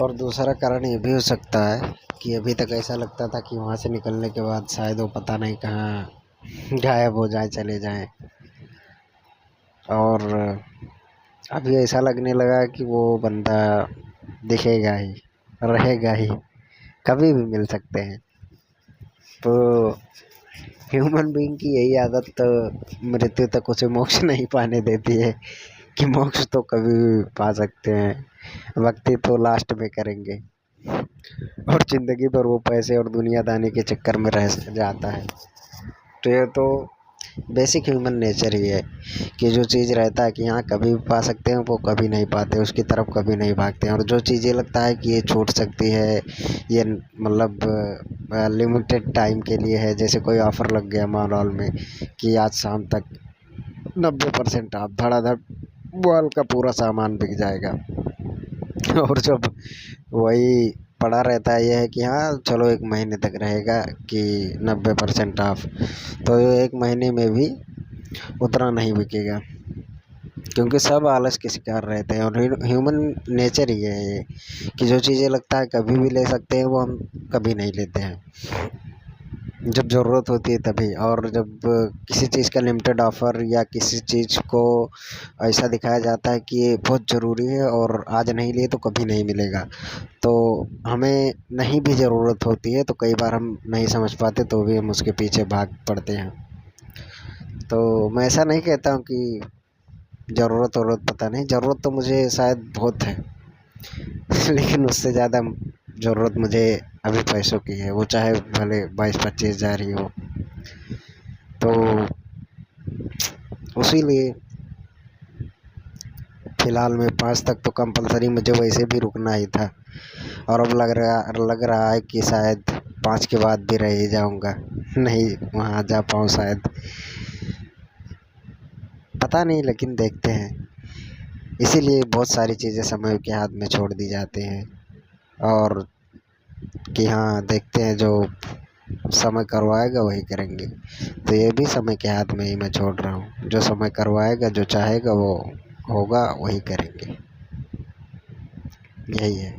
और दूसरा कारण ये भी हो सकता है कि अभी तक ऐसा लगता था कि वहाँ से निकलने के बाद शायद वो पता नहीं कहाँ गायब हो जाए, चले जाएं। और अभी ऐसा लगने लगा कि वो बंदा दिखेगा ही, रहेगा ही, कभी भी मिल सकते हैं। तो ह्यूमन बीइंग की यही आदत तो मृत्यु तक उसे मोक्ष नहीं पाने देती है कि मोक्ष तो कभी भी पा सकते हैं, भक्ति तो लास्ट में करेंगे। और जिंदगी भर वो पैसे और दुनियादारी के चक्कर में रह जाता है। तो ये तो बेसिक ह्यूमन नेचर ही है कि जो चीज़ रहता है कि हाँ कभी भी पा सकते हैं, वो कभी नहीं पाते, उसकी तरफ कभी नहीं भागते हैं। और जो चीज़ें लगता है कि ये छूट सकती है, ये मतलब लिमिटेड टाइम के लिए है, जैसे कोई ऑफ़र लग गया मॉल में कि आज शाम तक 90% ऑफ, धड़ाधड़ मॉल का पूरा सामान बिक जाएगा। और जब वही पड़ा रहता है, ये है कि हाँ चलो 1 महीने तक रहेगा कि 90% ऑफ, तो ये 1 महीने में भी उतना नहीं बिकेगा, क्योंकि सब आलस के शिकार रहते हैं। और ह्यूमन नेचर ही है ये कि जो चीज़ें लगता है कभी भी ले सकते हैं, वो हम कभी नहीं लेते हैं। जब ज़रूरत होती है तभी, और जब किसी चीज़ का लिमिटेड ऑफ़र या किसी चीज़ को ऐसा दिखाया जाता है कि ये बहुत ज़रूरी है और आज नहीं लिए तो कभी नहीं मिलेगा, तो हमें नहीं भी ज़रूरत होती है तो कई बार हम नहीं समझ पाते, तो भी हम उसके पीछे भाग पड़ते हैं। तो मैं ऐसा नहीं कहता हूँ कि ज़रूरत पता नहीं, ज़रूरत तो मुझे शायद बहुत है लेकिन उससे ज़्यादा ज़रूरत मुझे अभी पैसों की है, वो चाहे भले 22-25 हज़ार ही हो। तो इसीलिए फ़िलहाल में 5 तक तो कंपलसरी मुझे वैसे भी रुकना ही था, और अब लग रहा है कि शायद 5 के बाद भी रह ही जाऊँगा, नहीं वहाँ जा पाऊँ शायद, पता नहीं, लेकिन देखते हैं। इसीलिए बहुत सारी चीज़ें समय के हाथ में छोड़ दी जाती हैं, और कि हाँ देखते हैं, जो समय करवाएगा वही करेंगे। तो ये भी समय के हाथ में ही मैं छोड़ रहा हूँ, जो समय करवाएगा, जो चाहेगा वो होगा, वही करेंगे, यही है।